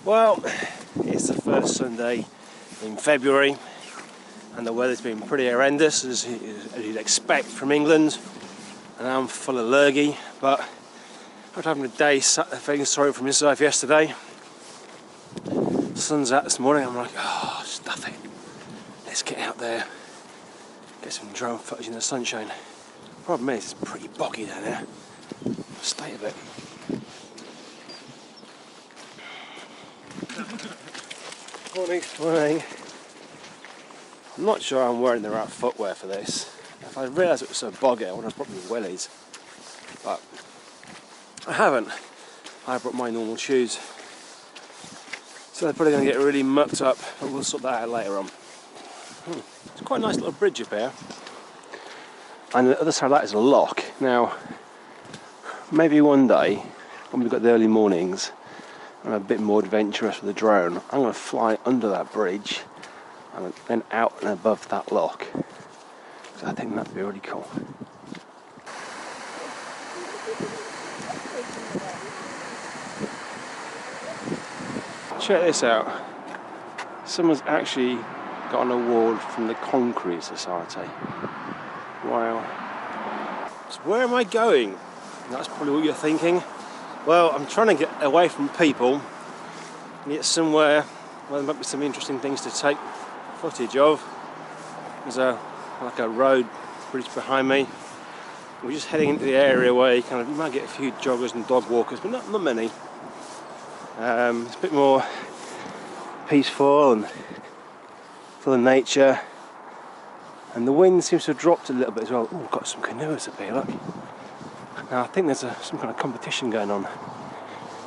Well, it's the first Sunday in February and the weather's been pretty horrendous as you'd expect from England, and I'm full of lurgy, but I was having a day feeling sorry for myself yesterday. The sun's out this morning, I'm like, oh, stuff it, let's get out there, get some drone footage in the sunshine. Problem is, it's pretty boggy down here, the state of it. Morning. I'm not sure I'm wearing the right footwear for this. If I realised it was so boggy, I would have brought my wellies, but I haven't. I brought my normal shoes, so they're probably going to get really mucked up, but we'll sort that out later on. It's quite a nice little bridge up here, and the other side of that is a lock. Now, maybe one day, when we've got the early mornings, and I'm a bit more adventurous with the drone, I'm going to fly under that bridge and then out and above that lock. So I think that'd be really cool. Check this out. Someone's actually got an award from the Concrete Society. Wow. So where am I going? That's probably what you're thinking. Well, I'm trying to get away from people and get somewhere where there might be some interesting things to take footage of. There's like a road bridge behind me. We're just heading into the area where you might get a few joggers and dog walkers, but not many. It's a bit more peaceful and full of nature, and the wind seems to have dropped a little bit as well. Oh, we've got some canoes up here, look. Now I think there's some kind of competition going on.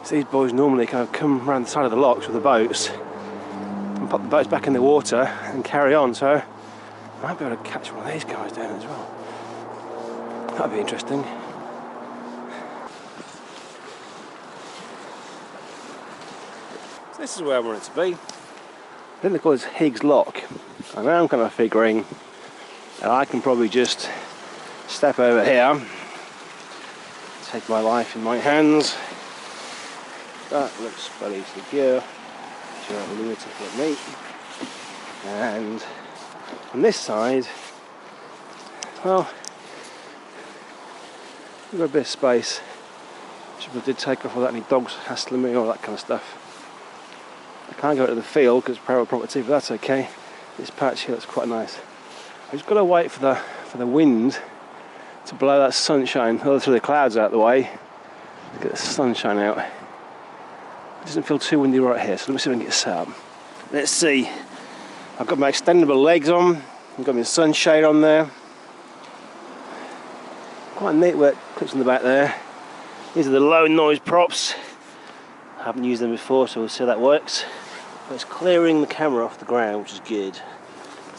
So these boys normally kind of come around the side of the locks with the boats and pop the boats back in the water and carry on, so I might be able to catch one of these guys down as well. That'd be interesting. So this is where I want it to be. I think they call this Higgs Lock, and now I'm kind of figuring that I can probably just step over here, take my life in my hands. That looks fairly secure, if you're a lunatic like me. And on this side, well, we've got a bit of space. Should we did take off without any dogs hassling me or that kind of stuff. I can't go to the field because it's private property, but that's okay. This patch here looks quite nice. I've just got to wait for the wind to blow that sunshine, through the clouds out of the way, to get the sunshine out. It doesn't feel too windy right here, so let me see if I can get set up. Let's see. I've got my extendable legs on, I've got my sunshade on there. Quite neat where it clips in the back there. These are the low noise props. I haven't used them before, so we'll see how that works. But it's clearing the camera off the ground, which is good.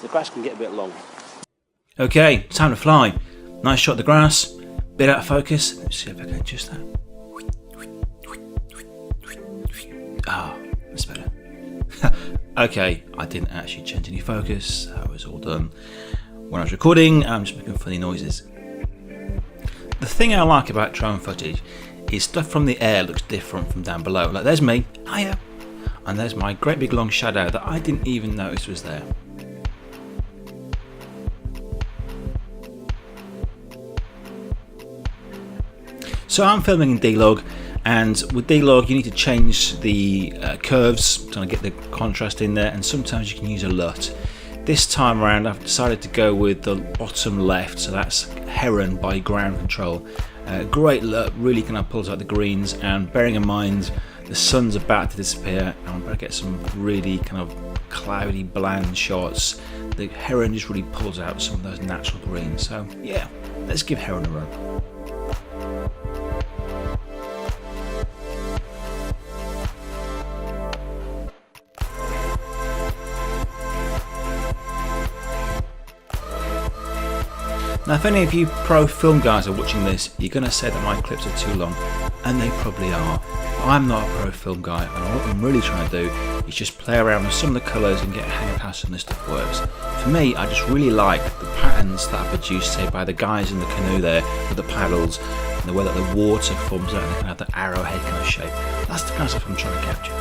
The grass can get a bit long. Okay, time to fly. Nice shot of the grass, bit out of focus. Let's see if I can adjust that. Ah, that's better. Okay, I didn't actually change any focus. That was all done when I was recording. I'm just making funny noises. The thing I like about drone footage is stuff from the air looks different from down below. Like there's me, hiya, and there's my great big long shadow that I didn't even notice was there. So I'm filming in D-Log, and with D-Log you need to change the curves to get the contrast in there, and sometimes you can use a LUT. This time around I've decided to go with the bottom left, so that's Heron by Ground Control. Great LUT, really kind of pulls out the greens, and bearing in mind the sun's about to disappear and I'm about to get some really kind of cloudy, bland shots, the Heron just really pulls out some of those natural greens. So yeah, let's give Heron a run. Now if any of you pro film guys are watching this, you're going to say that my clips are too long, and they probably are. I'm not a pro film guy, and what I'm really trying to do is just play around with some of the colours and get a hang of how some of this stuff works. For me, I just really like the patterns that are produced, say, by the guys in the canoe there with the paddles, and the way that the water forms out and kind of the arrowhead kind of shape. That's the kind of stuff I'm trying to capture.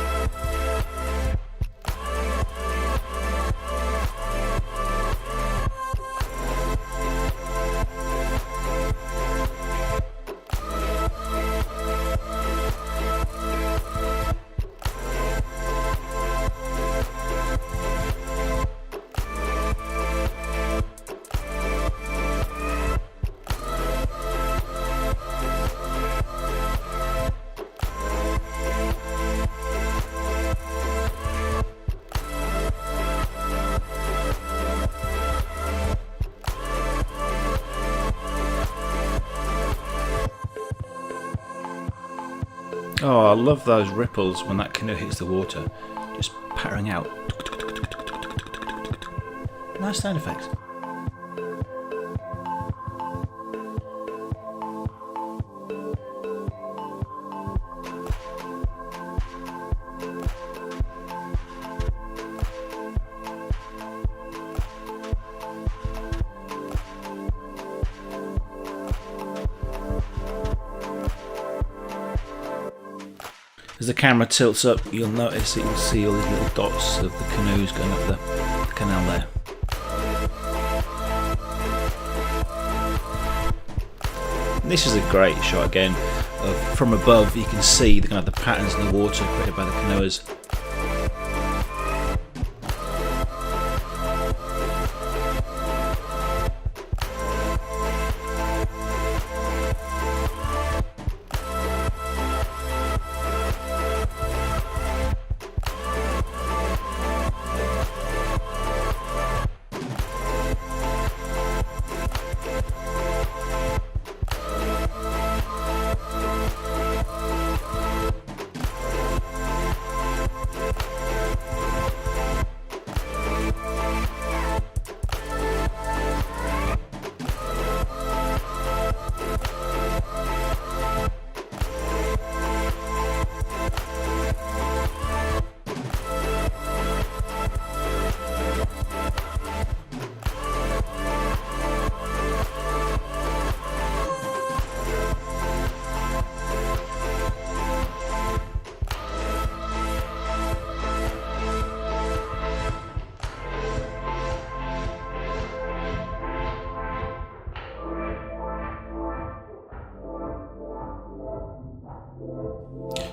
Oh, I love those ripples when that canoe hits the water, just pattering out. Nice sound effects. As the camera tilts up, you'll notice that you'll see all these little dots of the canoes going up the canal there. And this is a great shot again. From above, you can see the kind of the patterns in the water created by the canoers.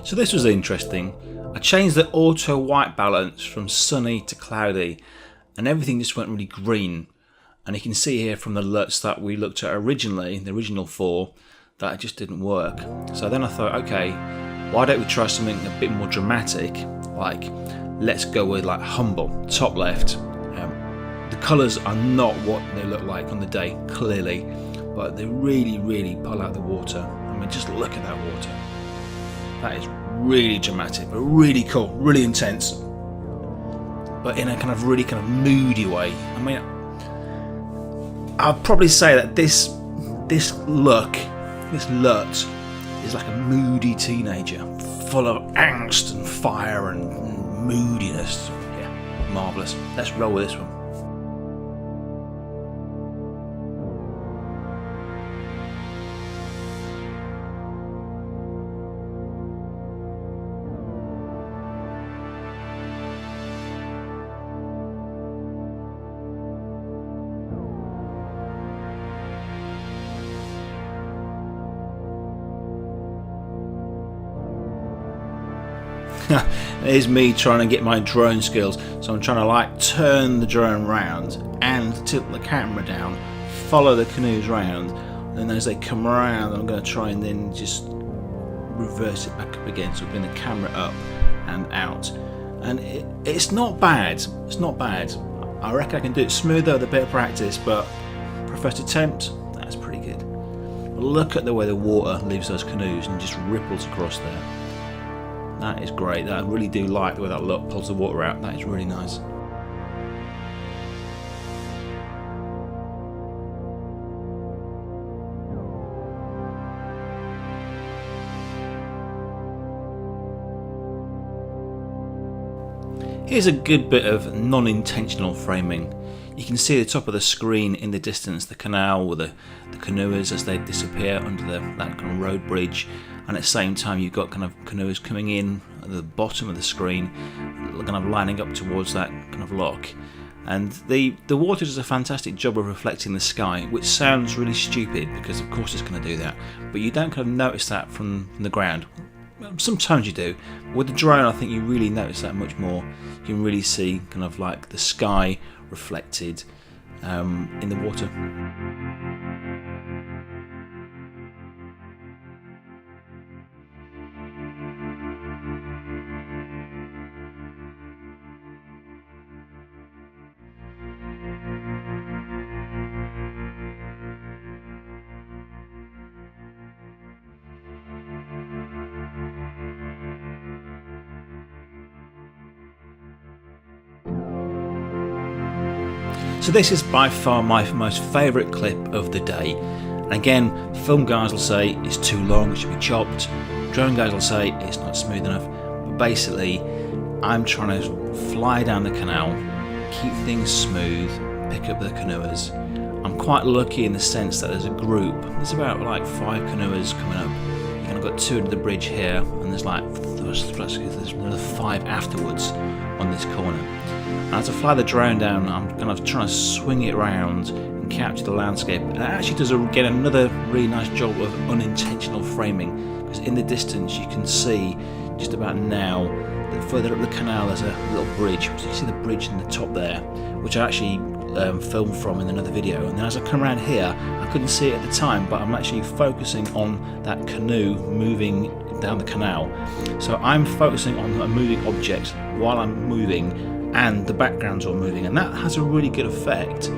So this was interesting. I changed the auto white balance from sunny to cloudy and everything just went really green. And you can see here from the LUTs that we looked at originally, the original 4, that it just didn't work. So then I thought, okay, why don't we try something a bit more dramatic, like let's go with like humble, top left. The colours are not what they look like on the day, clearly, but they really pull out the water. I mean, just look at that water. That is really dramatic, but really cool, really intense, but in a kind of really kind of moody way. I mean, I'd probably say that this LUT is like a moody teenager, full of angst and fire and moodiness. Yeah, marvellous. Let's roll with this one. Here's me trying to get my drone skills, so I'm trying to like turn the drone round and tilt the camera down, follow the canoes round, and as they come around I'm going to try and then just reverse it back up again, so bring the camera up and out. And it's not bad, it's not bad. I reckon I can do it smoother with a bit of practice, but first attempt, that's pretty good. But look at the way the water leaves those canoes and just ripples across there. That is great. I really do like the way that LUT pulls the water out. That is really nice. Here's a good bit of non-intentional framing. You can see the top of the screen in the distance, the canal with the canoers as they disappear under that kind of road bridge, and at the same time you've got kind of canoers coming in at the bottom of the screen, kind of lining up towards that kind of lock. And the water does a fantastic job of reflecting the sky, which sounds really stupid because of course it's going to do that, but you don't kind of notice that from the ground. Sometimes you do. With the drone I think you really notice that much more. You can really see kind of like the sky reflected in the water. So this is by far my most favourite clip of the day. And again, film guys will say it's too long, it should be chopped. Drone guys will say it's not smooth enough. But basically, I'm trying to fly down the canal, keep things smooth, pick up the canoers. I'm quite lucky in the sense that there's a group. There's about like 5 canoers coming up. And I've got 2 under the bridge here, and there's another 5 afterwards on this corner. And as I fly the drone down, I'm kind of trying to swing it around and capture the landscape. And it actually does get another really nice job of unintentional framing, because in the distance you can see just about now that further up the canal there's a little bridge. So you see the bridge in the top there, which I actually filmed from in another video. And then as I come around here, I couldn't see it at the time, but I'm actually focusing on that canoe moving down the canal. So I'm focusing on a moving object while I'm moving, and the background's all moving, and that has a really good effect.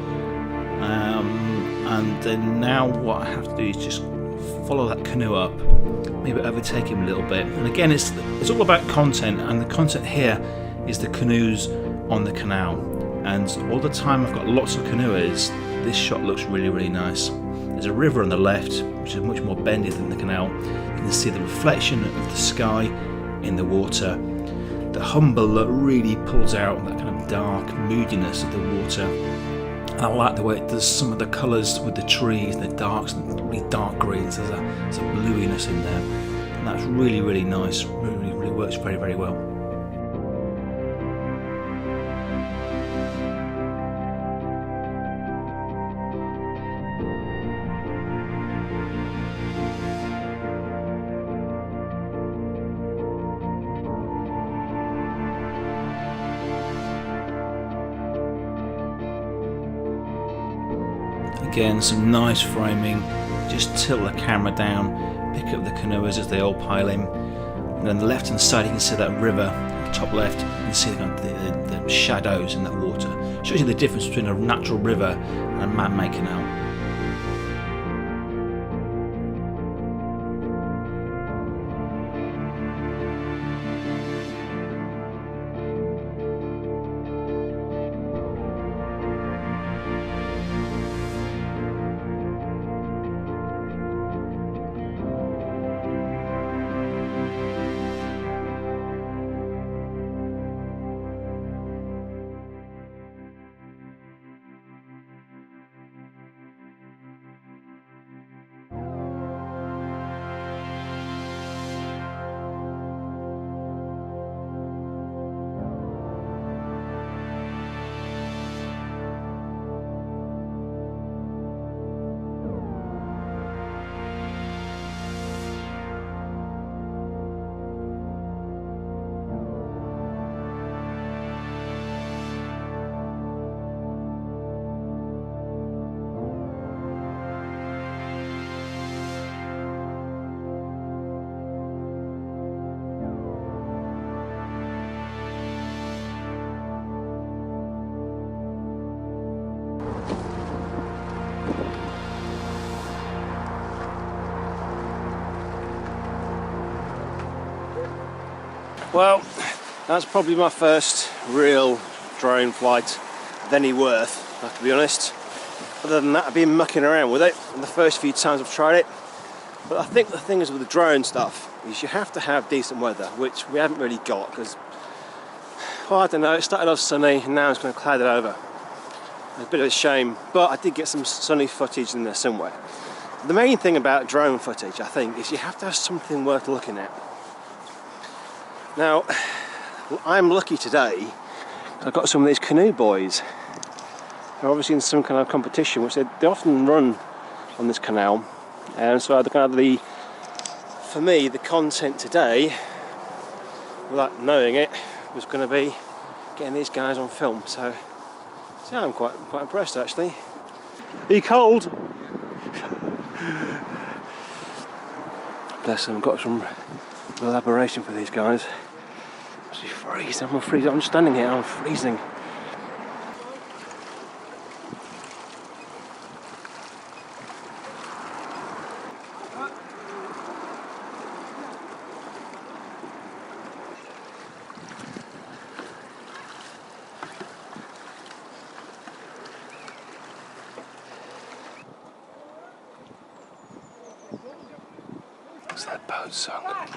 And then now what I have to do is just follow that canoe up, maybe overtake him a little bit. And again, it's all about content, and the content here is the canoes on the canal. And all the time I've got lots of canoers, this shot looks really, really nice. There's a river on the left, which is much more bendy than the canal. You can see the reflection of the sky in the water. The humble look really pulls out that kind of dark moodiness of the water. And I like the way it does some of the colours with the trees, the darks and really dark greens. There's a bluiness in there, and that's really, really nice. Really, really works very, very well. Again, some nice framing. Just tilt the camera down, pick up the canoers as they all pile in. And on the left hand side you can see that river, top left, you can see the shadows in that water. Shows you the difference between a natural river and a man-made canal. Well, that's probably my first real drone flight of any worth, I have to be honest. Other than that, I've been mucking around with it the first few times I've tried it. But I think the thing is with the drone stuff is you have to have decent weather, which we haven't really got because, well, I don't know, it started off sunny and now it's going to cloud it over. It's a bit of a shame, but I did get some sunny footage in there somewhere. The main thing about drone footage, I think, is you have to have something worth looking at. Now, I'm lucky today, I've got some of these canoe boys. They're obviously in some kind of competition, which they often run on this canal. And so for me, the content today, without knowing it, was going to be getting these guys on film. So I'm quite impressed actually. Are you cold? Bless them, I've got some elaboration for these guys. Actually freezing, I'm freezing. I'm standing here, I'm freezing. to the boat song.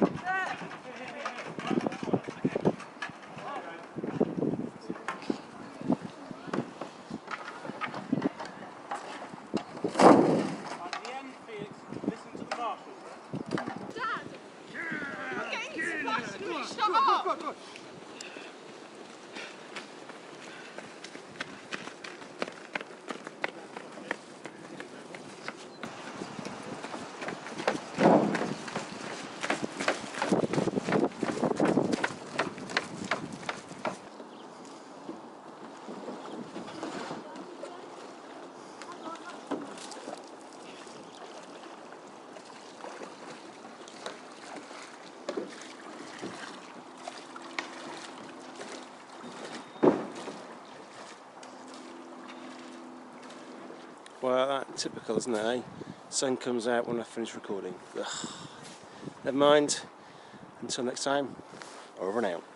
Well, that's typical, isn't it, eh? Sun comes out when I finish recording. Ugh. Never mind. Until next time, over and out.